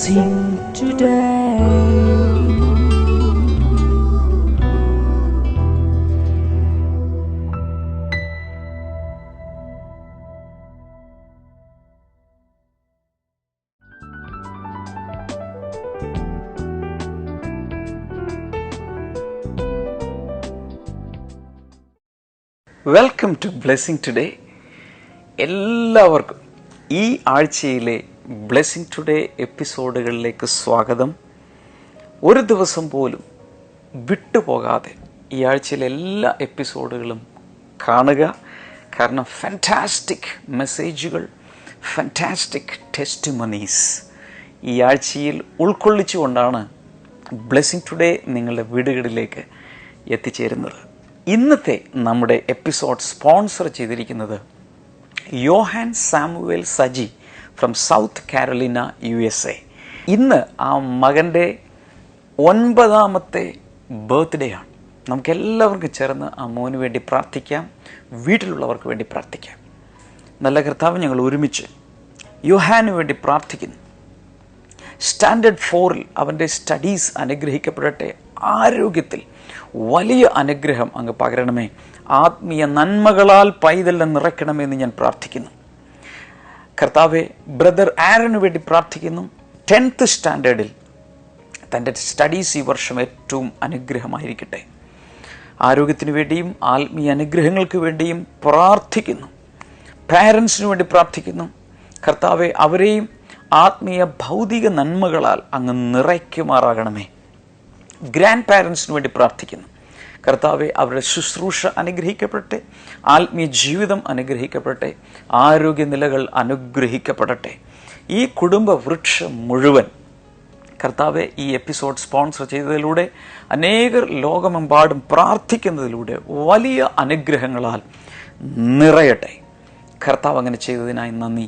blessing today. Welcome to blessing today. എല്ലാവർക്കും ഈ ആഴ്ചയിലെ ബ്ലെസ്സിങ് ടുഡേ എപ്പിസോഡുകളിലേക്ക് സ്വാഗതം. ഒരു ദിവസം പോലും വിട്ടുപോകാതെ ഈ ആഴ്ചയിലെ എല്ലാ എപ്പിസോഡുകളും കാണുക. കാരണം ഫാൻറ്റാസ്റ്റിക് മെസ്സേജുകൾ, ഫാൻറ്റാസ്റ്റിക് ടെസ്റ്റിമണീസ് ഈ ആഴ്ചയിൽ ഉൾക്കൊള്ളിച്ചുകൊണ്ടാണ് ബ്ലെസ്സിങ് ടുഡേ നിങ്ങളുടെ വീടുകളിലേക്ക് എത്തിച്ചേരുന്നത്. ഇന്നത്തെ നമ്മുടെ എപ്പിസോഡ് സ്പോൺസർ ചെയ്തിരിക്കുന്നത് Yohan Samuel Saji from South Carolina USA. ഇന്ന് ആ മകൻ്റെ 9ാമത്തെ ബർത്ത്ഡേ ആണ്. നമുക്കെല്ലാവർക്കും ചേർന്ന് ആ മോന് വേണ്ടി പ്രാർത്ഥിക്കാം, വീട്ടിലുള്ളവർക്ക് വേണ്ടി പ്രാർത്ഥിക്കാം. നല്ല കർത്താവ്, ഞങ്ങൾ ഒരുമിച്ച് യോഹാന് വേണ്ടി പ്രാർത്ഥിക്കുന്നു. സ്റ്റാൻഡേർഡ് 4 അവൻ്റെ സ്റ്റഡീസ് അനുഗ്രഹിക്കപ്പെടട്ടെ. ആരോഗ്യത്തിൽ വലിയ അനുഗ്രഹം അങ്ങ് പകരണമേ. ആത്മീയ നന്മകളാൽ പൈതലിനെ നിറയ്ക്കണമെന്ന് ഞാൻ പ്രാർത്ഥിക്കുന്നു. കർത്താവെ, ബ്രദർ ആരന് വേണ്ടി പ്രാർത്ഥിക്കുന്നു. 10th സ്റ്റാൻഡേർഡിൽ തൻ്റെ സ്റ്റഡീസ് ഈ വർഷം ഏറ്റവും അനുഗ്രഹമായിരിക്കട്ടെ. ആരോഗ്യത്തിന് വേണ്ടിയും ആത്മീയ അനുഗ്രഹങ്ങൾക്ക് വേണ്ടിയും പ്രാർത്ഥിക്കുന്നു. പാരൻസിന് വേണ്ടി പ്രാർത്ഥിക്കുന്നു. കർത്താവെ, അവരെയും ആത്മീയ ഭൗതിക നന്മകളാൽ അങ്ങ് നിറയ്ക്കുമാറാകണമേ. ഗ്രാൻഡ് പാരൻസിന് വേണ്ടി പ്രാർത്ഥിക്കുന്നു. കർത്താവെ, അവരുടെ ശുശ്രൂഷ അനുഗ്രഹിക്കപ്പെടട്ടെ, ആത്മീയ ജീവിതം അനുഗ്രഹിക്കപ്പെടട്ടെ, ആരോഗ്യനിലകൾ അനുഗ്രഹിക്കപ്പെടട്ടെ. ഈ കുടുംബ വൃക്ഷം മുഴുവൻ കർത്താവെ ഈ എപ്പിസോഡ് സ്പോൺസർ ചെയ്തതിലൂടെ അനേകർ ലോകമെമ്പാടും പ്രാർത്ഥിക്കുന്നതിലൂടെ വലിയ അനുഗ്രഹങ്ങളാൽ നിറയട്ടെ. കർത്താവ് അങ്ങനെ ചെയ്തതിനായി നന്ദി.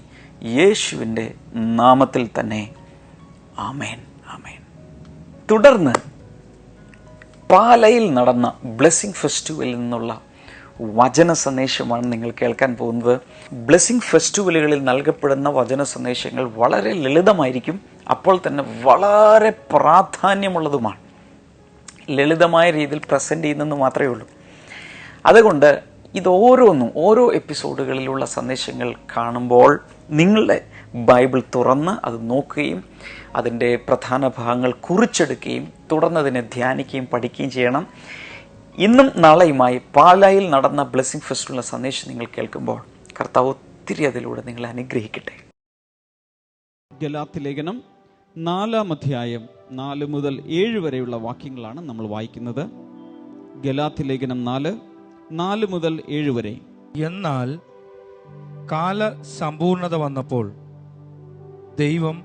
യേശുവിൻ്റെ നാമത്തിൽ തന്നെ ആമേൻ, ആമേൻ. തുടർന്ന് പാലയിൽ നടന്ന ബ്ലെസ്സിങ് ഫെസ്റ്റിവലിൽ നിന്നുള്ള വചന സന്ദേശമാണ് നിങ്ങൾ കേൾക്കാൻ പോകുന്നത്. ബ്ലെസ്സിങ് ഫെസ്റ്റിവലുകളിൽ നൽകപ്പെടുന്ന വചന സന്ദേശങ്ങൾ വളരെ ലളിതമായിരിക്കും, അപ്പോൾ തന്നെ വളരെ പ്രാധാന്യമുള്ളതുമാണ്. ലളിതമായ രീതിയിൽ പ്രസൻറ്റ് ചെയ്യുന്നതെന്ന് മാത്രമേ ഉള്ളൂ. അതുകൊണ്ട് ഇത് ഓരോ എപ്പിസോഡുകളിലുള്ള സന്ദേശങ്ങൾ കാണുമ്പോൾ നിങ്ങളുടെ ബൈബിൾ തുറന്ന് അത് നോക്കുകയും അതിൻ്റെ പ്രധാന ഭാഗങ്ങൾ കുറിച്ചെടുക്കുകയും തുടർന്ന് അതിനെ ധ്യാനിക്കുകയും പഠിക്കുകയും ചെയ്യണം. ഇന്നും നാളെയുമായി പാലായിൽ നടന്ന ബ്ലെസ്സിങ് ഫെസ്റ്റിവലിലെ സന്ദേശം നിങ്ങൾ കേൾക്കുമ്പോൾ കർത്താവ് ഒത്തിരി അതിലൂടെ നിങ്ങളെ അനുഗ്രഹിക്കട്ടെ. ഗലാത്യ ലേഖനം 4-ാം അധ്യായം 4 മുതൽ 7 വരെയുള്ള വാക്യങ്ങളാണ് നമ്മൾ വായിക്കുന്നത്. ഗലാത്യ ലേഖനം 4 മുതൽ 7 വരെ. എന്നാൽ കാല സമ്പൂർണത വന്നപ്പോൾ ദൈവം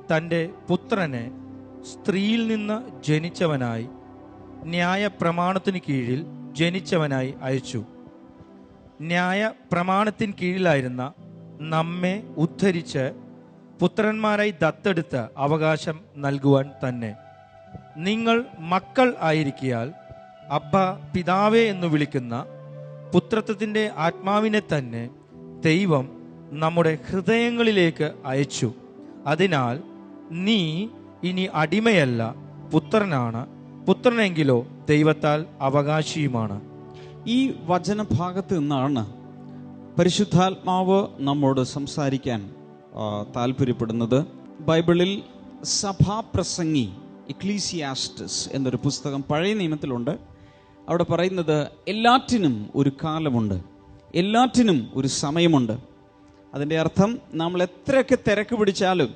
തൻ്റെ പുത്രനെ സ്ത്രീയിൽ നിന്ന് ജനിച്ചവനായി ന്യായപ്രമാണത്തിന് കീഴിൽ ജനിച്ചവനായി അയച്ചു. ന്യായപ്രമാണത്തിന് കീഴിലായിരുന്ന നമ്മെ ഉദ്ധരിച്ച് പുത്രന്മാരായി ദത്തെടുത്ത് അവകാശം നൽകുവാൻ തന്നെ. നിങ്ങൾ മക്കൾ ആയിരിക്കിയാൽ അബ്ബ പിതാവേ എന്ന് വിളിക്കുന്ന പുത്രത്വത്തിൻ്റെ ആത്മാവിനെ തന്നെ ദൈവം നമ്മുടെ ഹൃദയങ്ങളിലേക്ക് അയച്ചു. അതിനാൽ നീ ഇനി അടിമയല്ല, പുത്രനാണ്. പുത്രനെങ്കിലോ ദൈവത്താൽ അവകാശിയുമാണ്. ഈ വചനഭാഗത്ത് നിന്നാണ് പരിശുദ്ധാത്മാവ് നമ്മോട് സംസാരിക്കാൻ താല്പര്യപ്പെടുന്നത്. ബൈബിളിൽ സഭാപ്രസംഗി എക്ലീസിയാസ്റ്റസ് എന്നൊരു പുസ്തകം പഴയ നിയമത്തിലുണ്ട്. അവിടെ പറയുന്നത് എല്ലാറ്റിനും ഒരു കാലമുണ്ട്, എല്ലാറ്റിനും ഒരു സമയമുണ്ട്. അതിൻ്റെ അർത്ഥം നമ്മൾ എത്രയൊക്കെ തിരക്ക് പിടിച്ചാലും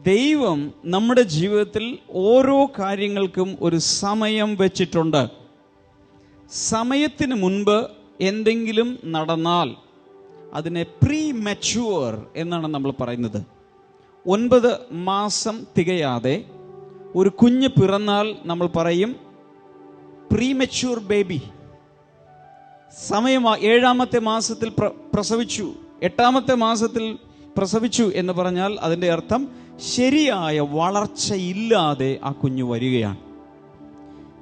ദൈവം നമ്മുടെ ജീവിതത്തിൽ ഓരോ കാര്യങ്ങൾക്കും ഒരു സമയം വെച്ചിട്ടുണ്ട്. സമയത്തിന് മുൻപ് എന്തെങ്കിലും നടന്നാൽ അതിനെ പ്രീ മെച്യൂർ എന്നാണ് നമ്മൾ പറയുന്നത്. 9 മാസം തികയാതെ ഒരു കുഞ്ഞ് പിറന്നാൽ നമ്മൾ പറയും പ്രീ മെച്യൂർ ബേബി. സമയം 7ാമത്തെ മാസത്തിൽ പ്രസവിച്ചു, 8ാമത്തെ മാസത്തിൽ പ്രസവിച്ചു എന്ന് പറഞ്ഞാൽ അതിൻ്റെ അർത്ഥം ശരിയായ വളർച്ചയില്ലാതെ ആ കുഞ്ഞ് വരികയാണ്.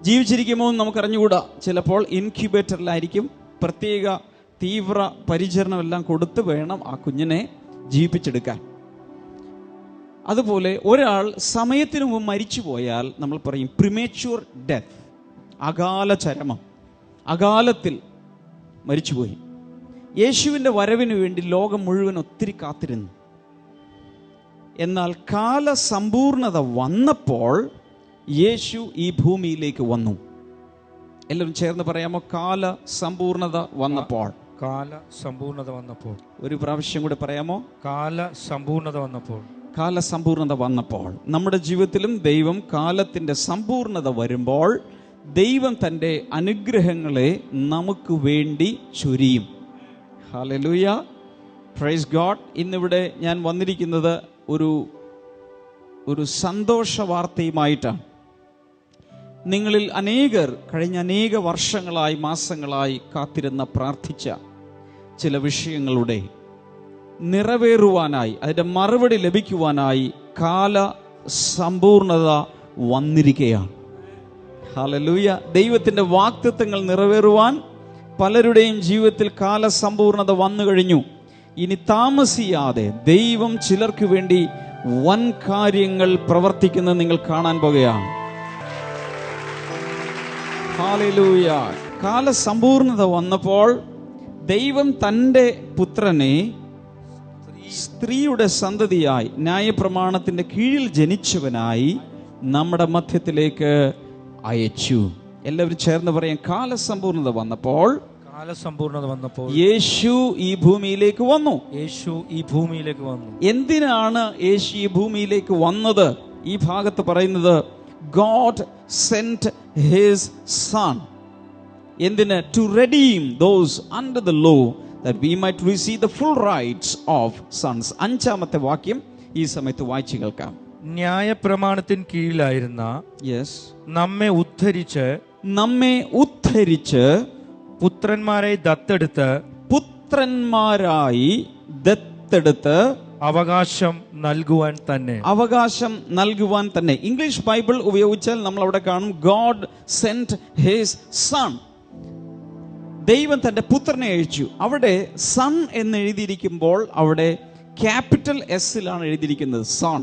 ജീവിച്ചിരിക്കുമോ എന്ന് നമുക്കറിഞ്ഞുകൂടാ. ചിലപ്പോൾ ഇൻക്യുബേറ്ററിലായിരിക്കും. പ്രത്യേക തീവ്ര പരിചരണമെല്ലാം കൊടുത്ത് വേണം ആ കുഞ്ഞിനെ ജീവിപ്പിച്ചെടുക്കാൻ. അതുപോലെ ഒരാൾ സമയത്തിന് മുമ്പ് മരിച്ചു പോയാൽ നമ്മൾ പറയും പ്രിമേച്യൂർ ഡെത്ത്, അകാല ചരമം, അകാലത്തിൽ മരിച്ചുപോയി. യേശുവിൻ്റെ വരവിന് വേണ്ടി ലോകം മുഴുവൻ ഒത്തിരി കാത്തിരുന്നു. എന്നാൽ കാലസമ്പൂർണത വന്നപ്പോൾ യേശു ഈ ഭൂമിയിലേക്ക് വന്നു. എല്ലാവരും ചേർന്ന് പറയാമോ? കാലസമ്പൂർണത വന്നപ്പോൾ. കാലസമ്പൂർണത വന്നപ്പോൾ. ഒരു പ്രാവശ്യം കൂടെ പറയാമോ? കാലസമ്പൂർണത വന്നപ്പോൾ. കാലസമ്പൂർണത വന്നപ്പോൾ. നമ്മുടെ ജീവിതത്തിലും ദൈവം കാലത്തിൻ്റെ സമ്പൂർണത വരുമ്പോൾ ദൈവം തൻ്റെ അനുഗ്രഹങ്ങളെ നമുക്ക് വേണ്ടി ചൊരിയും. Hallelujah, praise God. ഇന്നിവിടെ ഞാൻ വന്നിരിക്കുന്നത് ഒരു സന്തോഷ വാർത്തയുമായിട്ടാണ്. നിങ്ങളിൽ അനേകർ കഴിഞ്ഞ അനേക വർഷങ്ങളായി, മാസങ്ങളായി കാത്തിരുന്ന, പ്രാർത്ഥിച്ച ചില വിഷയങ്ങളുടെ നിറവേറുവാനായി, അതിൻ്റെ മറുപടി ലഭിക്കുവാനായി കാലസമ്പൂർണത വന്നിരിക്കുകയാണ്. ഹല്ലേലൂയ. ദൈവത്തിൻ്റെ വാഗ്ദത്തങ്ങൾ നിറവേറുവാൻ പലരുടെയും ജീവിതത്തിൽ കാലസമ്പൂർണത വന്നു കഴിഞ്ഞു. ഇനി താമസിയാതെ ദൈവം ചിലർക്ക് വേണ്ടി വൻ കാര്യങ്ങൾ പ്രവർത്തിക്കുന്നത് നിങ്ങൾ കാണാൻ പോകുകയാണ്. ഹല്ലേലൂയ. കാലസമ്പൂർണത വന്നപ്പോൾ ദൈവം തൻ്റെ പുത്രനെ സ്ത്രീയുടെ സന്തതിയായി, ന്യായപ്രമാണത്തിൻ്റെ കീഴിൽ ജനിച്ചവനായി നമ്മുടെ മധ്യത്തിലേക്ക് അയച്ചു. എല്ലാവരും ചേർന്ന് പറയാം, കാലസമ്പൂർണത വന്നപ്പോൾ. കാലസമ്പൂർണത വന്നപ്പോൾ യേശു ഈ ഭൂമിയിലേക്ക് വന്നു. യേശു ഈ ഭൂമിയിലേക്ക് വന്നു. എന്തിനാണ് യേശു ഈ ഭൂമിയിലേക്ക് വന്നത്? ഈ ഭാഗത്ത് പറയുന്നത് God sent his son. എന്തിന്? To redeem those under the law that we might receive the full rights of sons. 5-ാമത്തെ വാക്യം ഈ സമയത്ത് വായിച്ചു കേൾക്കാം. ന്യായപ്രമാണത്തിന് കീഴിലായിരുന്ന നമ്മെ ഉദ്ധരിച്ച് പുത്രന്മാരായി ദത്തെടുത്ത് അവകാശം നൽകുവാൻ തന്നെ. ഇംഗ്ലീഷ് ബൈബിൾ ഉപയോഗിച്ചാൽ നമ്മൾ അവിടെ കാണും God sent his son. ദൈവം തൻ്റെ പുത്രനെ അയച്ചു. അവിടെ സൺ എന്ന് എഴുതിയിരിക്കുമ്പോൾ അവിടെ ക്യാപിറ്റൽ എസ്സിലാണ് എഴുതിയിരിക്കുന്നത്, സൺ.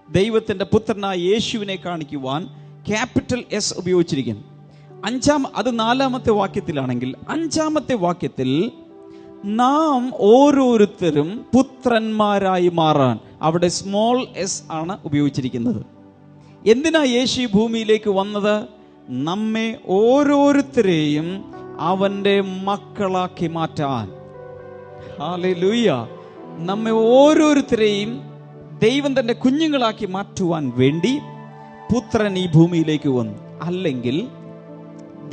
ദൈവത്തിൻ്റെ പുത്രനായ യേശുവിനെ കാണിക്കുവാൻ ക്യാപിറ്റൽ എസ് ഉപയോഗിച്ചിരിക്കുന്നു. അത് 4-ാമത്തെ വാക്യത്തിലാണെങ്കിൽ 5-ാമത്തെ വാക്യത്തിൽ നാം ഓരോരുത്തരും പുത്രന്മാരായി മാറാൻ അവിടെ സ്മോൾ എസ് ആണ് ഉപയോഗിച്ചിരിക്കുന്നത്. എന്തിനാ യേശു ഭൂമിയിലേക്ക് വന്നത്? നമ്മെ ഓരോരുത്തരെയും അവൻ്റെ മക്കളാക്കി മാറ്റാൻ. ഹല്ലേലൂയ. നമ്മെ ഓരോരുത്തരെയും ദൈവം തൻ്റെ കുഞ്ഞുങ്ങളാക്കി മാറ്റുവാൻ വേണ്ടി പുത്രൻ ഈ ഭൂമിയിലേക്ക് വന്നു. അല്ലെങ്കിൽ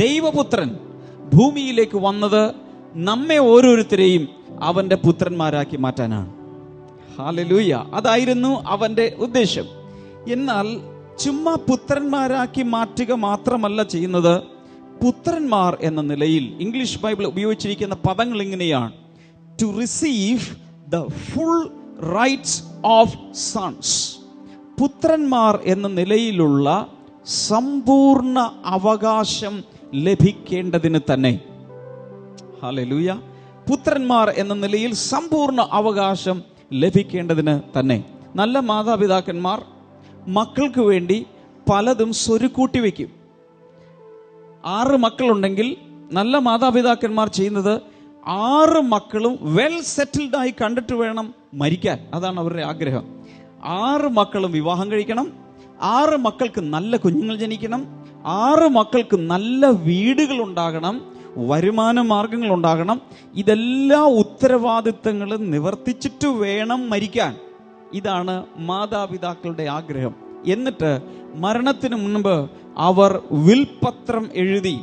ദൈവപുത്രൻ ഭൂമിയിലേക്ക് വന്നത് നമ്മെ ഓരോരുത്തരെയും അവൻ്റെ പുത്രന്മാരാക്കി മാറ്റാനാണ്. ഹല്ലേലൂയ. അതായിരുന്നു അവൻ്റെ ഉദ്ദേശം. എന്നാൽ ചുമ്മാ പുത്രന്മാരാക്കി മാറ്റുക മാത്രമല്ല ചെയ്യുന്നത്. പുത്രന്മാർ എന്ന നിലയിൽ ഇംഗ്ലീഷ് ബൈബിൾ ഉപയോഗിച്ചിരിക്കുന്ന പദങ്ങൾ ഇങ്ങനെയാണ്: to receive the full rights of sons. പുത്രന്മാർ എന്ന നിലയിലുള്ള സമ്പൂർണ്ണ അവകാശം ലഭിക്കേണ്ടതിന് തന്നെ. ഹല്ലേലൂയ. പുത്രന്മാർ എന്ന നിലയിൽ സമ്പൂർണ്ണ അവകാശം ലഭിക്കേണ്ടതിന് തന്നെ. നല്ല മാതാപിതാക്കന്മാർ മക്കൾക്ക് വേണ്ടി പലതും സ്വരുക്കൂട്ടി വയ്ക്കും. 6 മക്കളുണ്ടെങ്കിൽ നല്ല മാതാപിതാക്കന്മാർ ചെയ്യുന്നത് 6 മക്കളും വെൽ സെറ്റിൽഡായി കണ്ടിട്ട് വേണം മരിക്കാൻ. അതാണ് അവരുടെ ആഗ്രഹം. 6 മക്കളും വിവാഹം കഴിക്കണം, 6 മക്കൾക്ക് നല്ല കുഞ്ഞുങ്ങൾ ജനിക്കണം, 6 മക്കൾക്ക് നല്ല വീടുകൾ ഉണ്ടാകണം, വരുമാന മാർഗങ്ങൾ ഉണ്ടാകണം. ഇതെല്ലാ ഉത്തരവാദിത്തങ്ങളും നിവർത്തിച്ചിട്ട് വേണം മരിക്കാൻ. ഇതാണ് മാതാപിതാക്കളുടെ ആഗ്രഹം. എന്നിട്ട് മരണത്തിന് മുൻപ് അവർ വിൽപത്രം എഴുതി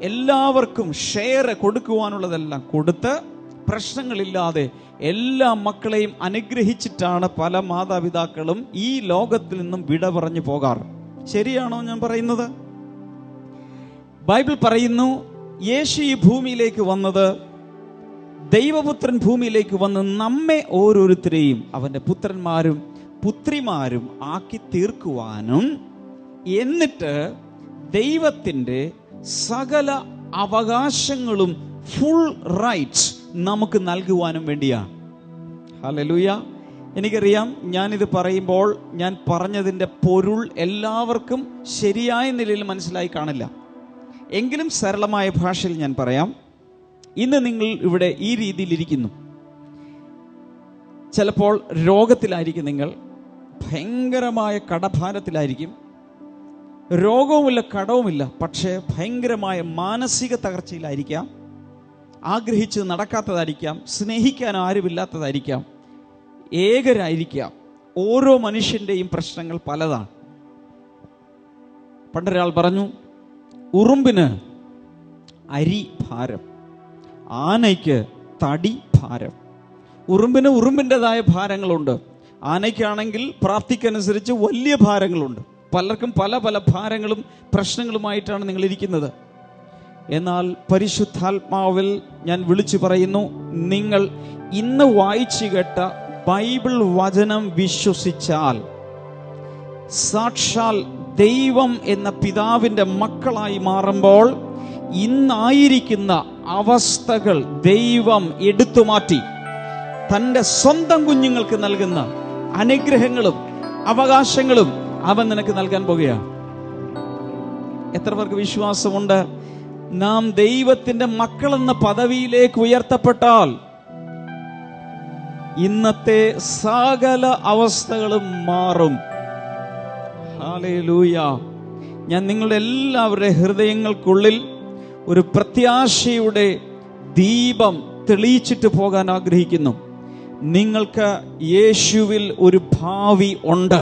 എല്ലാവർക്കും ഷെയർ കൊടുക്കുവാനുള്ളതെല്ലാം കൊടുത്ത് പ്രശ്നങ്ങളില്ലാതെ എല്ലാ മക്കളെയും അനുഗ്രഹിച്ചിട്ടാണ് പല മാതാപിതാക്കളും ഈ ലോകത്തിൽ നിന്നും വിട പറഞ്ഞു പോകാറ്. ശരിയാണോ ഞാൻ പറയുന്നത്? ബൈബിൾ പറയുന്നു, യേശു ഈ ഭൂമിയിലേക്ക് വന്നത്, ദൈവപുത്രൻ ഭൂമിയിലേക്ക് വന്ന് നമ്മെ ഓരോരുത്തരെയും അവൻ്റെ പുത്രന്മാരും പുത്രിമാരും ആക്കി തീർക്കുവാനും എന്നിട്ട് ദൈവത്തിൻ്റെ സകല അവകാശങ്ങളും ഫുൾ റൈറ്റ്സ് നമുക്ക് നൽകുവാനും വേണ്ടിയാണ്. ഹല്ലേലൂയ. എനിക്കറിയാം, ഞാനിത് പറയുമ്പോൾ ഞാൻ പറഞ്ഞതിൻ്റെ പൊരുൾ എല്ലാവർക്കും ശരിയായ നിലയിൽ മനസ്സിലായി കാണില്ല. എങ്കിലും സരളമായ ഭാഷയിൽ ഞാൻ പറയാം. ഇന്ന് നിങ്ങൾ ഇവിടെ ഈ രീതിയിലിരിക്കുന്നു. ചിലപ്പോൾ രോഗത്തിലായിരിക്കും, നിങ്ങൾ ഭയങ്കരമായ കടഭാരത്തിലായിരിക്കും. രോഗവുമില്ല, കടവുമില്ല, പക്ഷേ ഭയങ്കരമായ മാനസിക തകർച്ചയിലായിരിക്കാം. ആഗ്രഹിച്ച് നടക്കാത്തതായിരിക്കാം, സ്നേഹിക്കാൻ ആരുമില്ലാത്തതായിരിക്കാം, ഏകരായിരിക്കാം. ഓരോ മനുഷ്യൻ്റെയും പ്രശ്നങ്ങൾ പലതാണ്. പണ്ടൊരാൾ പറഞ്ഞു, ഉറുമ്പിന് അരി ഭാരം, ആനയ്ക്ക് തടി ഭാരം. ഉറുമ്പിന് ഉറുമ്പിൻ്റെതായ ഭാരങ്ങളുണ്ട്. ആനയ്ക്കാണെങ്കിൽ പ്രാപ്തിക്കനുസരിച്ച് വലിയ ഭാരങ്ങളുണ്ട്. പലർക്കും പല പല ഭാരങ്ങളും പ്രശ്നങ്ങളുമായിട്ടാണ് നിങ്ങൾ ഇരിക്കുന്നത്. എന്നാൽ പരിശുദ്ധാത്മാവിൽ ഞാൻ വിളിച്ചു പറയുന്നു, നിങ്ങൾ ഇന്ന് വായിച്ചു കേട്ട ബൈബിൾ വചനം വിശ്വസിച്ചാൽ സാക്ഷാൽ ദൈവം എന്ന പിതാവിൻ്റെ മക്കളായി മാറുമ്പോൾ ഇന്നായിരിക്കുന്ന അവസ്ഥകൾ ദൈവം എടുത്തുമാറ്റി തൻ്റെ സ്വന്തം കുഞ്ഞുങ്ങൾക്ക് നൽകുന്ന അനുഗ്രഹങ്ങളും അവകാശങ്ങളും അവൻ നിനക്ക് നൽകാൻ പോകുകയാണ്. എത്ര പേർക്ക് വിശ്വാസമുണ്ട്? നാം ദൈവത്തിൻ്റെ മക്കളെന്ന പദവിയിലേക്ക് ഉയർത്തപ്പെട്ടാൽ ഇന്നത്തെ സകല അവസ്ഥകളും മാറും. ഹല്ലേലൂയ. ഞാൻ നിങ്ങളുടെ എല്ലാവരുടെ ഹൃദയങ്ങൾക്കുള്ളിൽ ഒരു പ്രത്യാശയുടെ ദീപം തെളിയിച്ചിട്ട് പോകാൻ ആഗ്രഹിക്കുന്നു. നിങ്ങൾക്ക് യേശുവിൽ ഒരു ഭാവി ഉണ്ട്.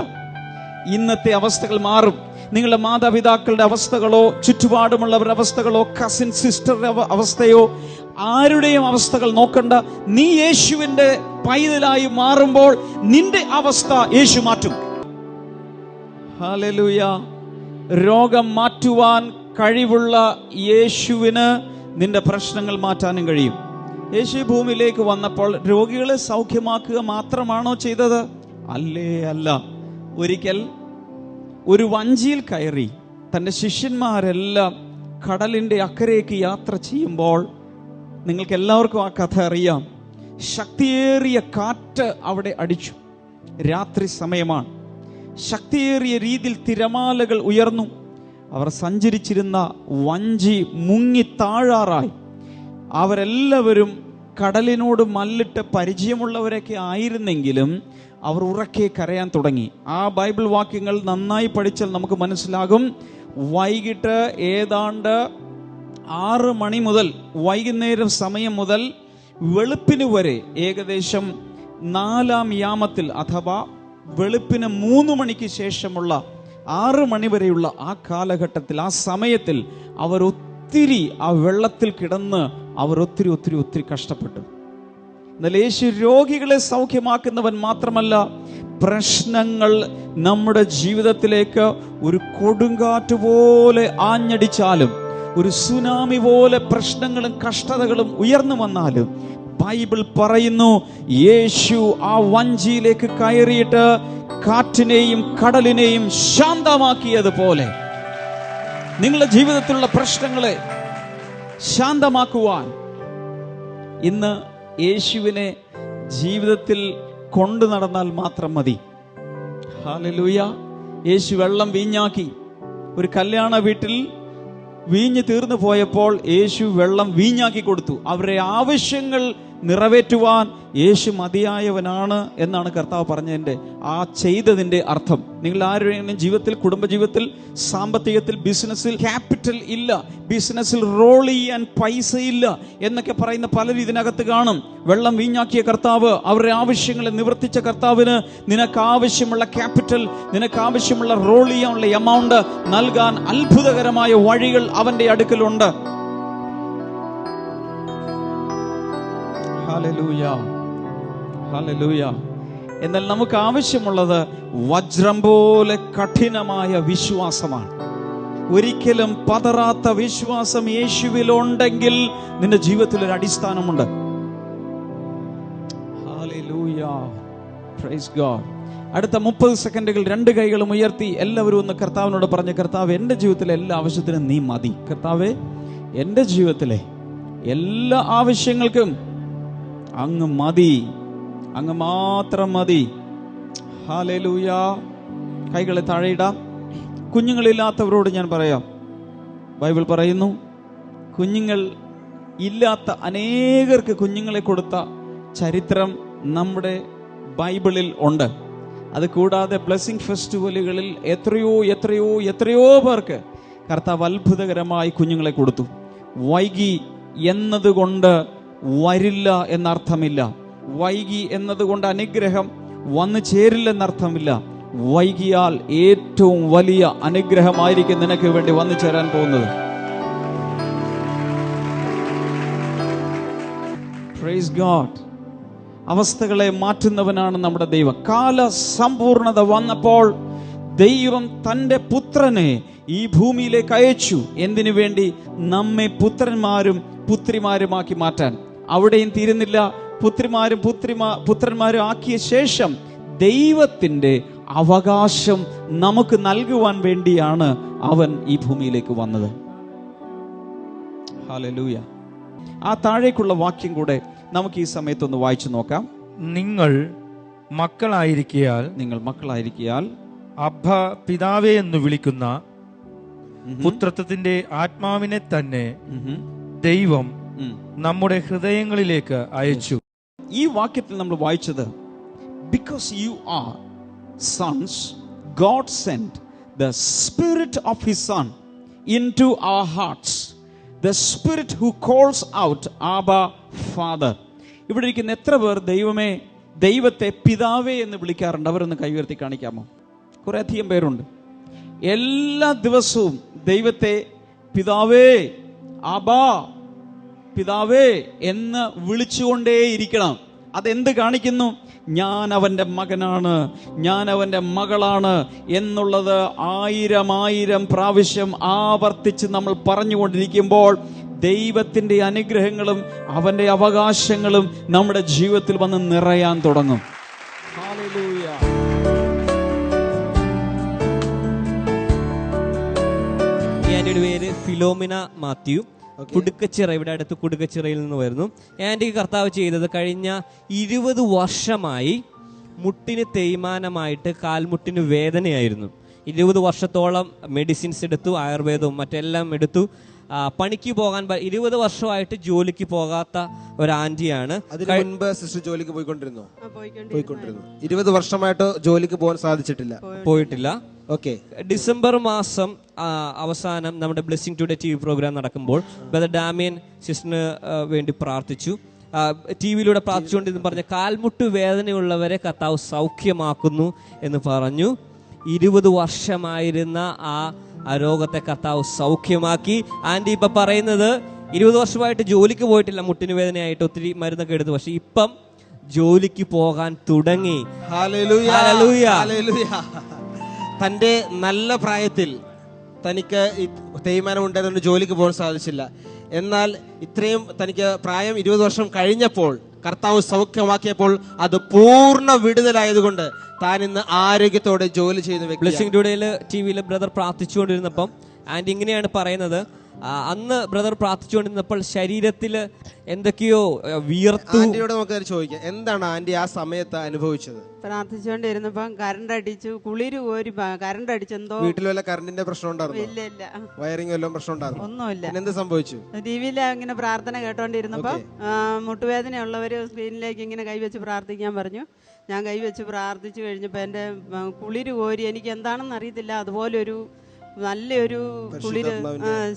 ഇന്നത്തെ അവസ്ഥകൾ മാറും. നിങ്ങളുടെ മാതാപിതാക്കളുടെ അവസ്ഥകളോ, ചുറ്റുപാടുമുള്ളവരുടെ അവസ്ഥകളോ, കസിൻ സിസ്റ്ററുടെ അവസ്ഥയോ, ആരുടെയും അവസ്ഥകൾ നോക്കണ്ട. നീ യേശുവിൻ്റെ പൈതലായി മാറുമ്പോൾ നിന്റെ അവസ്ഥ യേശു മാറ്റും. ഹല്ലേലൂയ. രോഗം മാറ്റുവാൻ കഴിവുള്ള യേശുവിന് നിന്റെ പ്രശ്നങ്ങൾ മാറ്റാനും കഴിയും. യേശു ഭൂമിയിലേക്ക് വന്നപ്പോൾ രോഗികളെ സൗഖ്യമാക്കുക മാത്രമാണോ ചെയ്തത്? അല്ലേ അല്ല. ഒരിക്കൽ ഒരു വഞ്ചിയിൽ കയറി തൻ്റെ ശിഷ്യന്മാരെല്ലാം കടലിൻ്റെ അക്കരയ്ക്ക് യാത്ര ചെയ്യുമ്പോൾ, നിങ്ങൾക്ക് എല്ലാവർക്കും ആ കഥ അറിയാം, ശക്തിയേറിയ കാറ്റ് അവിടെ അടിച്ചു. രാത്രി സമയമാണ്. ശക്തിയേറിയ രീതിയിൽ തിരമാലകൾ ഉയർന്നു. അവർ സഞ്ചരിച്ചിരുന്ന വഞ്ചി മുങ്ങി താഴാറായി. അവരെല്ലാവരും കടലിനോട് മല്ലിട്ട് പരിചയമുള്ളവരൊക്കെ ആയിരുന്നെങ്കിലും അവർ ഉറക്കെ കരയാൻ തുടങ്ങി. ആ ബൈബിൾ വാക്യങ്ങൾ നന്നായി പഠിച്ചാൽ നമുക്ക് മനസ്സിലാകും. വൈകിട്ട് ഏതാണ്ട് 6 മണി മുതൽ വൈകുന്നേരം സമയം മുതൽ വെളുപ്പിന് വരെ, ഏകദേശം 4-ാം യാമത്തിൽ അഥവാ വെളുപ്പിന് 3 മണിക്ക് ശേഷമുള്ള 6 മണി വരെയുള്ള ആ കാലഘട്ടത്തിൽ, ആ സമയത്തിൽ അവർ ഒത്തിരി ആ വെള്ളത്തിൽ കിടന്ന് അവർ ഒത്തിരി ഒത്തിരി ഒത്തിരി കഷ്ടപ്പെട്ടു. എന്നാൽ യേശു രോഗികളെ സൗഖ്യമാക്കുന്നവൻ മാത്രമല്ല, പ്രശ്നങ്ങൾ നമ്മുടെ ജീവിതത്തിലേക്ക് ഒരു കൊടുങ്കാറ്റ് പോലെ ആഞ്ഞടിച്ചാലും, ഒരു സുനാമി പോലെ പ്രശ്നങ്ങളും കഷ്ടതകളും ഉയർന്നു വന്നാലും, ബൈബിൾ പറയുന്നു യേശു ആ വഞ്ചിയിലേക്ക് കയറിയിട്ട് കാറ്റിനെയും കടലിനെയും ശാന്തമാക്കിയതുപോലെ നിങ്ങളുടെ ജീവിതത്തിലുള്ള പ്രശ്നങ്ങളെ ശാന്തമാക്കുവാൻ ഇന്ന് യേശുവിനെ ജീവിതത്തിൽ കൊണ്ടു നടന്നാൽ മാത്രം മതി. ഹല്ലേലൂയ. യേശു വെള്ളം വീഞ്ഞാക്കി. ഒരു കല്യാണ വീട്ടിൽ വീഞ്ഞ് തീർന്നു പോയപ്പോൾ യേശു വെള്ളം വീഞ്ഞാക്കി കൊടുത്തു. അവരുടെ ആവശ്യങ്ങൾ നിറവേറ്റുവാൻ യേശു മതിയായവനാണ് എന്നാണ് കർത്താവ് പറഞ്ഞതിൻ്റെ ആ ചെയ്തതിൻ്റെ അർത്ഥം. നിങ്ങൾ ആരുടെയും ജീവിതത്തിൽ, കുടുംബജീവിതത്തിൽ, സാമ്പത്തികത്തിൽ, ബിസിനസ്സിൽ ക്യാപിറ്റൽ ഇല്ല, ബിസിനസ്സിൽ റോൾ ചെയ്യാൻ പൈസ ഇല്ല എന്നൊക്കെ പറയുന്ന പലരും ഇതിനകത്ത് കാണും. വെള്ളം വീഞ്ഞാക്കിയ കർത്താവ്, അവരുടെ ആവശ്യങ്ങളെ നിവർത്തിച്ച കർത്താവിന് നിനക്ക് ആവശ്യമുള്ള ക്യാപിറ്റൽ, നിനക്ക് ആവശ്യമുള്ള റോൾ ചെയ്യാനുള്ള എമൗണ്ട് നൽകാൻ അത്ഭുതകരമായ വഴികൾ അവന്റെ അടുക്കലുണ്ട്. Hallelujah, hallelujah. എന്നാൽ നമുക്ക് ആവശ്യമുള്ളത് വജ്രം പോലെ കഠിനമായ വിശ്വാസമാണ്. ഒരിക്കലും പതറാത്ത വിശ്വാസം യേശുവിലുണ്ടെങ്കിൽ നിന്റെ ജീവിതത്തിൽ ഒരു അടിസ്ഥാനമുണ്ട്. Hallelujah, praise God. അടുത്ത 30 സെക്കൻഡുകൾ 2 കൈകളും ഉയർത്തി എല്ലാവരും ഒന്ന് കർത്താവിനോട് പറഞ്ഞ്, കർത്താവ് എൻ്റെ ജീവിതത്തിലെ എല്ലാ ആവശ്യത്തിനും നീ മതി. കർത്താവേ, എൻ്റെ ജീവിതത്തിലെ എല്ലാ ആവശ്യങ്ങൾക്കും അങ്ങ് മതി, അങ്ങ് മാത്രം മതി. ഹല്ലേലൂയ. കൈകളെ താഴെയിടാം. കുഞ്ഞുങ്ങളില്ലാത്തവരോട് ഞാൻ പറയാം, ബൈബിൾ പറയുന്നു കുഞ്ഞുങ്ങൾ ഇല്ലാത്ത അനേകർക്ക് കുഞ്ഞുങ്ങളെ കൊടുത്ത ചരിത്രം നമ്മുടെ ബൈബിളിൽ ഉണ്ട്. അത് കൂടാതെ ബ്ലെസ്സിംഗ് ഫെസ്റ്റിവലുകളിൽ എത്രയോ എത്രയോ എത്രയോ പേർക്ക് കർത്താവ് അത്ഭുതകരമായി കുഞ്ഞുങ്ങളെ കൊടുത്തു. വൈകി എന്നതുകൊണ്ട് വരില്ല എന്നർത്ഥമില്ല. വൈകി എന്നതുകൊണ്ട് അനുഗ്രഹം വന്നു ചേരില്ലെന്നർത്ഥമില്ല. വൈകിയാൽ ഏറ്റവും വലിയ അനുഗ്രഹമായിരിക്കും നിനക്ക് വേണ്ടി വന്നു ചേരാൻ പോകുന്നത്. Praise God. അവസ്ഥകളെ മാറ്റുന്നവനാണ് നമ്മുടെ ദൈവം. കാലസമ്പൂർണത വന്നപ്പോൾ ദൈവം തൻ്റെ പുത്രനെ ഈ ഭൂമിയിലേക്ക് അയച്ചു. എന്തിനു വേണ്ടി? നമ്മെ പുത്രന്മാരും പുത്രിമാരുമാക്കി മാറ്റാൻ. അവിടെയും തീരുന്നില്ല. പുത്രന്മാരും ആക്കിയ ശേഷം ദൈവത്തിൻ്റെ അവകാശം നമുക്ക് നൽകുവാൻ വേണ്ടിയാണ് അവൻ ഈ ഭൂമിയിലേക്ക് വന്നത്. ഹല്ലേലൂയ. ആ താഴേക്കുള്ള വാക്യം കൂടെ നമുക്ക് ഈ സമയത്തൊന്ന് വായിച്ചു നോക്കാം. നിങ്ങൾ മക്കളായിരിക്കയാൽ അബ്ബ പിതാവേ എന്ന് വിളിക്കുന്ന പുത്രത്വത്തിന്റെ ആത്മാവിനെ തന്നെ ദൈവം നമ്മുടെ ഹൃദയങ്ങളിലേക്ക് അയച്ചു. ഈ വാക്യത്തിൽ നമ്മൾ വായിച്ചത്, because you are sons, God sent the spirit of his son into our hearts, the spirit who calls out Abba Father. ഇവിടെ ഇരിക്കുന്ന എത്ര പേർ ദൈവത്തെ പിതാവേ എന്ന് വിളിക്കാറുണ്ട്? അവരൊന്ന് കൈ ഉയർത്തി കാണിക്കാമോ? കുറെ അധികം പേരുണ്ട്. എല്ലാ ദിവസവും ദൈവത്തെ പിതാവേ, ആബാ, പിതാവേ എന്ന് വിളിച്ചുകൊണ്ടേയിരിക്കണം. അതെന്ത് കാണിക്കുന്നു? ഞാൻ അവൻ്റെ മകനാണ്, ഞാൻ അവൻ്റെ മകളാണ് എന്നുള്ളത് 1000 പ്രാവശ്യം ആവർത്തിച്ച് നമ്മൾ പറഞ്ഞുകൊണ്ടിരിക്കുമ്പോൾ ദൈവത്തിൻ്റെ അനുഗ്രഹങ്ങളും അവൻ്റെ അവകാശങ്ങളും നമ്മുടെ ജീവിതത്തിൽ വന്ന് നിറയാൻ തുടങ്ങും. ഹല്ലേലൂയ. എൻ്റെ പേര് ഫിലോമിന മാത്യു. കുടുക്കച്ചിറ, ഇവിടെ അടുത്ത് കുടുക്കച്ചിറയിൽ നിന്ന് വരുന്നു. ആൻറ്റി കർത്താവ് ചെയ്തത് കഴിഞ്ഞ 20 വർഷമായി മുട്ടിന് തേയ്മാനമായിട്ട് കാൽമുട്ടിന് വേദനയായിരുന്നു. 20 വർഷത്തോളം മെഡിസിൻസ് എടുത്തു, ആയുർവേദവും മറ്റെല്ലാം എടുത്തു. പണിക്ക് പോകാൻ 20 വർഷമായിട്ട് ജോലിക്ക് പോകാത്ത ഒരു ആന്റിയാണ്. അതിന് മുൻപ് സിസ്റ്റർ ജോലിക്ക് പോയിക്കൊണ്ടിരുന്നു. 20 വർഷമായിട്ട് ജോലിക്ക് പോകാൻ പോയിട്ടില്ല. ഓക്കെ. ഡിസംബർ മാസം അവസാനം നമ്മുടെ ബ്ലെസ്സിംഗ് ടുഡേ TV പ്രോഗ്രാം നടക്കുമ്പോൾ ബ്രദർ ഡാമിയൻ സിസ്റ്ററിന് വേണ്ടി പ്രാർത്ഥിച്ചു. TV-യിലൂടെ പ്രാർത്ഥിച്ചുകൊണ്ടിരുന്നു പറഞ്ഞ കാൽമുട്ട് വേദനയുള്ളവരെ കർത്താവ് സൗഖ്യമാക്കുന്നു എന്ന് പറഞ്ഞു. 20 വർഷമായിരുന്ന ആ രോഗത്തെ കർത്താവ് സൗഖ്യമാക്കി. ആൻറ്റി ഇപ്പം പറയുന്നത് 20 വർഷമായിട്ട് ജോലിക്ക് പോയിട്ടില്ല, മുട്ടിന് വേദനയായിട്ട് ഒത്തിരി മരുന്നൊക്കെ എടുത്തു, പക്ഷെ ഇപ്പം ജോലിക്ക് പോകാൻ തുടങ്ങി. ഹല്ലേലൂയ. തൻ്റെ നല്ല പ്രായത്തിൽ തനിക്ക് തേയ്മാനം ഉണ്ടായതുകൊണ്ട് ജോലിക്ക് പോകാൻ സാധിച്ചില്ല. എന്നാൽ ഇത്രയും തനിക്ക് പ്രായം 20 വർഷം കഴിഞ്ഞപ്പോൾ കർത്താവ് സൗഖ്യമാക്കിയപ്പോൾ അത് പൂർണ്ണ വിടുതലായതുകൊണ്ട് താൻ ഇന്ന് ആരോഗ്യത്തോടെ ജോലി ചെയ്യുന്ന വ്യക്തി. ബ്ലെസ്സിംഗ് ടുഡേയിൽ TV-യിൽ ബ്രദർ പ്രാർത്ഥിച്ചുകൊണ്ടിരുന്നപ്പം ആൻറ്റി ഇങ്ങനെയാണ് പറയുന്നത്, അന്ന് ബ്രദർ പ്രാർത്ഥിച്ചുകൊണ്ടിരുന്നപ്പോൾ ശരീരത്തിൽ എന്തൊക്കെയോ വിയർത്തു. ആന്റിയോട് നമുക്ക് ചോദിക്കാം, എന്താണ് ആന്റി ആ സമയത്ത് അനുഭവിച്ചത്? പ്രാർത്ഥിച്ചുകൊണ്ടിരുന്നപ്പം കറണ്ട് അടിച്ചു, കുളിര് കോരി കറണ്ട് അടിച്ചെന്തോ. വീട്ടിൽ വല്ല കറണ്ടിന്റെ പ്രശ്നം ഉണ്ടായിരുന്നു? ഇല്ല. വയറിംഗ് വല്ലതും പ്രശ്നം ഉണ്ടായിരുന്നു? ഒന്നുമില്ല. എന്ത് സംഭവിച്ചു? TV-യിൽ ഇങ്ങനെ പ്രാർത്ഥന കേട്ടോണ്ടിരുന്നപ്പോ മുട്ടുവേദനയുള്ളവര് സ്ക്രീനിലേക്ക് ഇങ്ങനെ കൈവച്ച് പ്രാർത്ഥിക്കാൻ പറഞ്ഞു. ഞാൻ കൈവച്ച് പ്രാർത്ഥിച്ചു കഴിഞ്ഞപ്പോ എന്റെ കുളിര് കോരി, എനിക്ക് എന്താണെന്ന് അറിയത്തില്ല, അതുപോലെ ഒരു നല്ലൊരു കുളിര്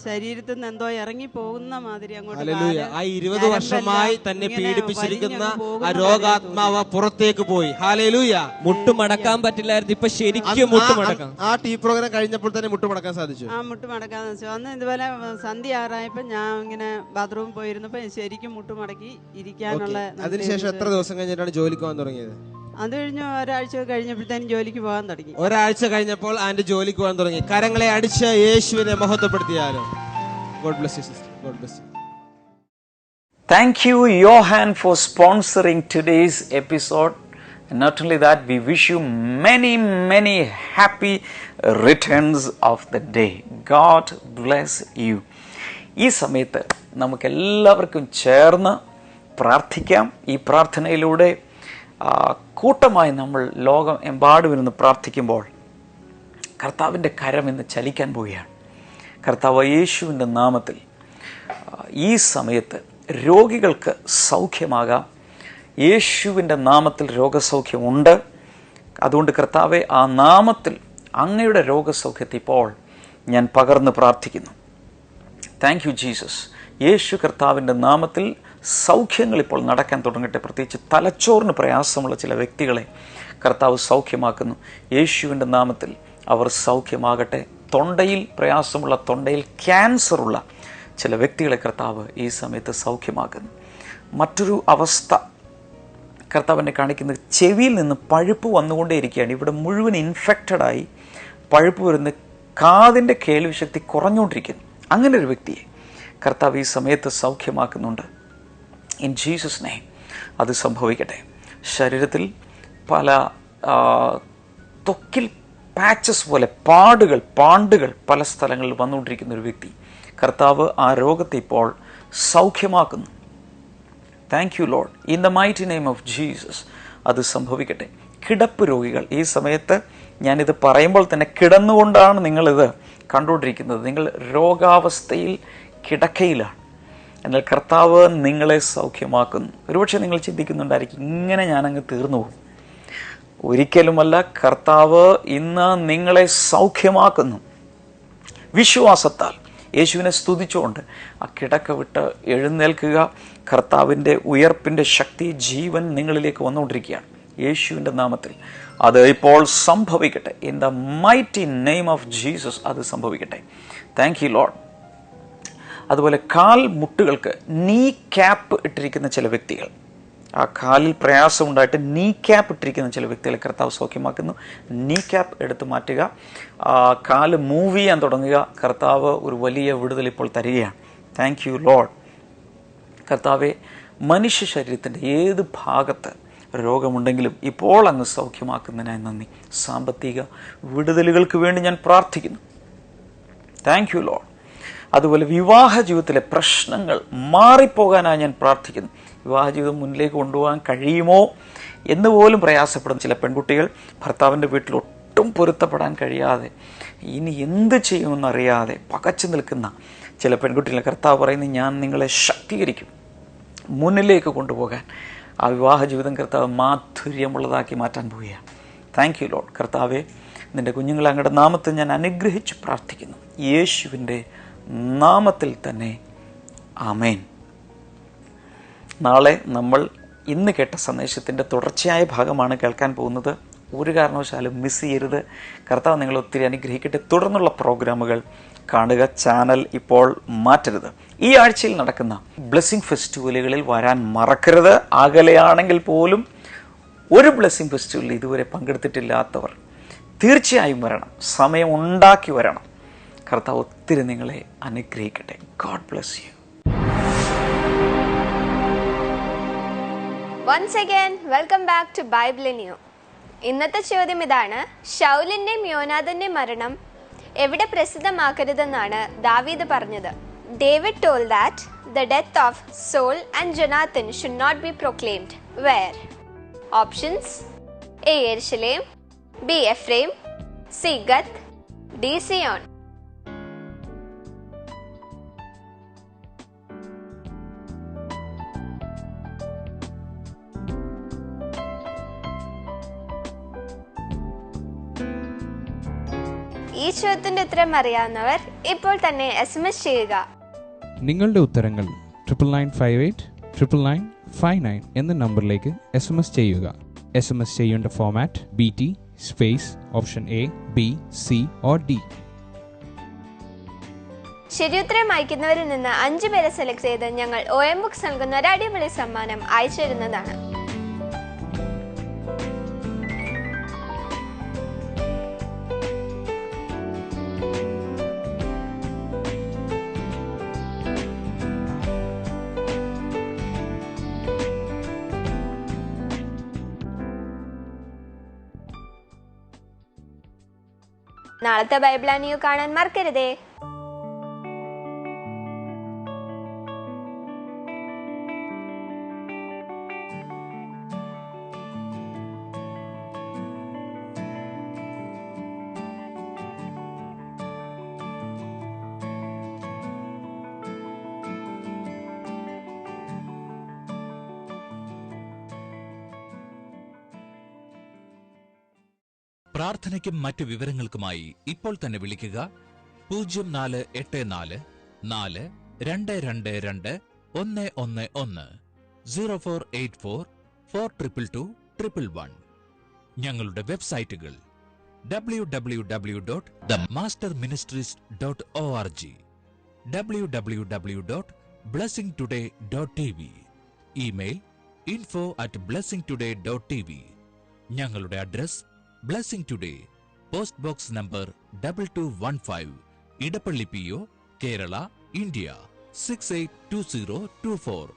ശരീരത്തിൽ നിന്ന് എന്തോ ഇറങ്ങി പോകുന്ന മാതിരി അങ്ങോട്ട്. ആ 20 വർഷമായി തന്നെ പീഡിപ്പിച്ചിരിക്കുന്ന ആ രോഗാത്മാവ് പുറത്തേക്ക് പോയി. ഹല്ലേലൂയ. മുട്ടുമടക്കാൻ പറ്റില്ലായിരുന്നു, ഇപ്പൊ ശരിക്കും മുട്ടുമടക്കാം. ആ TV പ്രോഗ്രാം കഴിഞ്ഞപ്പോൾ തന്നെ മുട്ടുമടക്കാൻ സാധിച്ചു. മുട്ടുമടക്കാൻ സാധിച്ചു. അന്ന് ഇതുപോലെ സന്ധ്യ ആറായപ്പോ ഞാൻ ഇങ്ങനെ ബാത്റൂമിൽ പോയിരുന്നപ്പോ ശരിക്കും മുട്ടുമടക്കി ഇരിക്കാനുള്ള. അതിനുശേഷം എത്ര ദിവസം കഴിഞ്ഞിട്ടാണ് ജോലിക്ക് പോകാൻ തുടങ്ങിയത്? അത് കഴിഞ്ഞ് ഒരാഴ്ച കഴിഞ്ഞപ്പോഴത്തേനും ജോലിക്ക് പോകാൻ തുടങ്ങി. ഒരാഴ്ച കഴിഞ്ഞപ്പോൾ ആന്റി ജോലിക്ക് പോകാൻ തുടങ്ങി. കരങ്ങളെ അടിച്ച് യേശുവിനെ മഹത്വപ്പെടുത്തിയാലോ. God bless you sister. God bless you. Thank you, Johan, for sponsoring today's episode. And not only that, we wish you many happy returns of the day. God bless you. ഈ സമയത്ത് നമുക്കെല്ലാവർക്കും ചേർന്ന് പ്രാർത്ഥിക്കാം. ഈ പ്രാർത്ഥനയിലൂടെ കൂട്ടമായി നമ്മൾ ലോകം എമ്പാടും ഇരുന്ന് പ്രാർത്ഥിക്കുമ്പോൾ കർത്താവിൻ്റെ കരം ഇന്ന് ചലിക്കാൻ പോവുകയാണ്. കർത്താവ് യേശുവിൻ്റെ നാമത്തിൽ ഈ സമയത്ത് രോഗികൾക്ക് സൗഖ്യമാകാം. യേശുവിൻ്റെ നാമത്തിൽ രോഗസൗഖ്യമുണ്ട്. അതുകൊണ്ട് കർത്താവെ, ആ നാമത്തിൽ അങ്ങയുടെ രോഗസൗഖ്യത്തെ ഇപ്പോൾ ഞാൻ പകർന്ന് പ്രാർത്ഥിക്കുന്നു. Thank you Jesus. യേശു കർത്താവിൻ്റെ നാമത്തിൽ സൗഖ്യങ്ങൾ ഇപ്പോൾ നടക്കാൻ തുടങ്ങട്ടെ. പ്രത്യേകിച്ച് തലച്ചോറിന് പ്രയാസമുള്ള ചില വ്യക്തികളെ കർത്താവ് സൗഖ്യമാക്കുന്നു. യേശുവിൻ്റെ നാമത്തിൽ അവർ സൗഖ്യമാകട്ടെ. തൊണ്ടയിൽ പ്രയാസമുള്ള, തൊണ്ടയിൽ ക്യാൻസറുള്ള ചില വ്യക്തികളെ കർത്താവ് ഈ സമയത്ത് സൗഖ്യമാക്കുന്നു. മറ്റൊരു അവസ്ഥ കർത്താവിനെ കാണിക്കുന്നത്, ചെവിയിൽ നിന്ന് പഴുപ്പ് വന്നുകൊണ്ടേയിരിക്കുകയാണ്. ഇവിടെ മുഴുവൻ ഇൻഫെക്റ്റഡായി പഴുപ്പ് വരുന്ന, കാതിൻ്റെ കേൾവി ശക്തി കുറഞ്ഞുകൊണ്ടിരിക്കുന്നു. അങ്ങനെ ഒരു വ്യക്തിയെ കർത്താവ് ഈ സമയത്ത് സൗഖ്യമാക്കുന്നുണ്ട്. ഇൻ ജീസസ് നെയിം അത് സംഭവിക്കട്ടെ. ശരീരത്തിൽ പല ത്വക്കിൽ പാച്ചസ് പോലെ പാണ്ടുകൾ പല സ്ഥലങ്ങളിൽ വന്നുകൊണ്ടിരിക്കുന്ന ഒരു വ്യക്തി, കർത്താവ് ആ രോഗത്തെ ഇപ്പോൾ സൗഖ്യമാക്കുന്നു. Thank you lord. In the mighty name of Jesus അത് സംഭവിക്കട്ടെ. കിടപ്പ് രോഗികൾ, ഈ സമയത്ത് ഞാനിത് പറയുമ്പോൾ തന്നെ കിടന്നുകൊണ്ടാണ് നിങ്ങളിത് കണ്ടുകൊണ്ടിരിക്കുന്നത്. നിങ്ങൾ രോഗാവസ്ഥയിൽ കിടക്കയിലാണ്. എന്നാൽ കർത്താവ് നിങ്ങളെ സൗഖ്യമാക്കുന്നു. ഒരുപക്ഷെ നിങ്ങൾ ചിന്തിക്കുന്നുണ്ടായിരിക്കും, ഇങ്ങനെ ഞാനങ്ങ് തീർന്നു പോകും. ഒരിക്കലുമല്ല. കർത്താവ് ഇന്ന് നിങ്ങളെ സൗഖ്യമാക്കുന്നു. വിശ്വാസത്താൽ യേശുവിനെ സ്തുതിച്ചുകൊണ്ട് ആ കിടക്ക വിട്ട് എഴുന്നേൽക്കുക. കർത്താവിൻ്റെ ഉയർപ്പിൻ്റെ ശക്തി, ജീവൻ നിങ്ങളിലേക്ക് വന്നുകൊണ്ടിരിക്കുകയാണ്. യേശുവിൻ്റെ നാമത്തിൽ അത് ഇപ്പോൾ സംഭവിക്കട്ടെ. In the mighty name of Jesus അത് സംഭവിക്കട്ടെ. Thank you Lord. അതുപോലെ കാൽ മുട്ടുകൾക്ക് നീ ക്യാപ്പ് ഇട്ടിരിക്കുന്ന ചില വ്യക്തികൾ, ആ കാലിൽ പ്രയാസമുണ്ടായിട്ട് നീ ക്യാപ്പ് ഇട്ടിരിക്കുന്ന ചില വ്യക്തികളെ കർത്താവ് സൗഖ്യമാക്കുന്നു. നീ ക്യാപ്പ് എടുത്തു മാറ്റുക. കാല് മൂവ് ചെയ്യാൻ തുടങ്ങുക. കർത്താവ് ഒരു വലിയ വിടുതൽ ഇപ്പോൾ തരികയാണ്. Thank you Lord. കർത്താവെ, മനുഷ്യ ശരീരത്തിൻ്റെ ഏത് ഭാഗത്ത് രോഗമുണ്ടെങ്കിലും ഇപ്പോൾ അങ്ങ് സൗഖ്യമാക്കുന്നതിനായി നന്ദി. സാമ്പത്തിക വിടുതലുകൾക്ക് വേണ്ടി ഞാൻ പ്രാർത്ഥിക്കുന്നു. Thank you Lord. അതുപോലെ വിവാഹ ജീവിതത്തിലെ പ്രശ്നങ്ങൾ മാറിപ്പോകാനായി ഞാൻ പ്രാർത്ഥിക്കുന്നു. വിവാഹ ജീവിതം മുന്നിലേക്ക് കൊണ്ടുപോകാൻ കഴിയുമോ എന്ന് പോലും പ്രയാസപ്പെടുന്ന ചില പെൺകുട്ടികൾ, ഭർത്താവിൻ്റെ വീട്ടിൽ ഒട്ടും പൊരുത്തപ്പെടാൻ കഴിയാതെ ഇനി എന്ത് ചെയ്യുമെന്നറിയാതെ പകച്ചു നിൽക്കുന്ന ചില പെൺകുട്ടികളെ കർത്താവ് പറയുന്നത്, ഞാൻ നിങ്ങളെ ശക്തീകരിക്കും മുന്നിലേക്ക് കൊണ്ടുപോകാൻ. ആ വിവാഹ ജീവിതം കർത്താവ് മാധുര്യമുള്ളതാക്കി മാറ്റാൻ പോവുകയാണ്. Thank you Lord. കർത്താവെ, നിൻ്റെ കുഞ്ഞുങ്ങളെ അങ്ങയുടെ നാമത്തിൽ ഞാൻ അനുഗ്രഹിച്ച് പ്രാർത്ഥിക്കുന്നു. യേശുവിൻ്റെ നാമത്തിൽ തന്നെ ആമേൻ. നാളെ നമ്മൾ ഇന്ന് കേട്ട സന്ദേശത്തിൻ്റെ തുടർച്ചയായ ഭാഗമാണ് കേൾക്കാൻ പോകുന്നത്. ഒരു കാരണവശാലും മിസ് ചെയ്യരുത്. കർത്താവ് നിങ്ങളെ ഒത്തിരി അനുഗ്രഹിക്കട്ടെ. തുടർന്നുള്ള പ്രോഗ്രാമുകൾ കാണുക. ചാനൽ ഇപ്പോൾ മാറ്റരുത്. ഈ ആഴ്ചയിൽ നടക്കുന്ന ബ്ലെസ്സിംഗ് ഫെസ്റ്റിവലുകളിൽ വരാൻ മറക്കരുത്. അകലെയാണെങ്കിൽ പോലും ഒരു ബ്ലെസ്സിംഗ് ഫെസ്റ്റിവലിൽ ഇതുവരെ പങ്കെടുത്തിട്ടില്ലാത്തവർ തീർച്ചയായും വരണം. സമയം ഉണ്ടാക്കി വരണം. കർത്താവ് ഒത്തിരി നിങ്ങളെ അനുഗ്രഹിക്കട്ടെ. God bless you. Once again welcome back to Bible in you. ഇന്നത്തെ ചോദ്യം ഇതാണ്: ശൗലിന്റെയും യോനാഥന്റെയും മരണം എവിടെ പ്രസിദ്ധമാക്കരുതെന്നാണ് ദാവീദ് പറഞ്ഞത്? David told that the death of Saul and Jonathan should not be proclaimed. Where? Options: A. Jerusalem, B. Ephraim, C. Gath, D. Zion. ഈ ചോദ്യത്തിന്റെ ഉത്തരം അറിയാവുന്നവർ ഇപ്പോൾ തന്നെ SMS ചെയ്യുക. നിങ്ങളുടെ ഉത്തരങ്ങൾ 9958 എന്ന നമ്പറിലേക്ക് SMS ചെയ്യുക. SMS ചെയ്യേണ്ട format BT space option A, B, C or D. ശരിയുത്തരം അയക്കുന്നവരിൽ നിന്ന് 5 പേരെ സെലക്ട് ചെയ്ത് ഞങ്ങൾ OM ബുക്സ് നൽകുന്ന ഒരു അടിപൊളി സമ്മാനം അയച്ചു തരുന്നതാണ്. നാളത്തെ ബൈബിൾ ആൻഡ് യു കാണാൻ മറക്കരുതേ. പ്രാർത്ഥനയ്ക്കും മറ്റു വിവരങ്ങൾക്കുമായി ഇപ്പോൾ തന്നെ വിളിക്കുക 0484 4 222 111 0484 422 ഞങ്ങളുടെ വെബ്സൈറ്റുകൾ www.themasterministries.org, www.blessingtoday.tv, ഇമെയിൽ info@blessingtoday.tv. ഞങ്ങളുടെ address blessing today, post box number 2215, Edappally PO, Kerala, India 682024.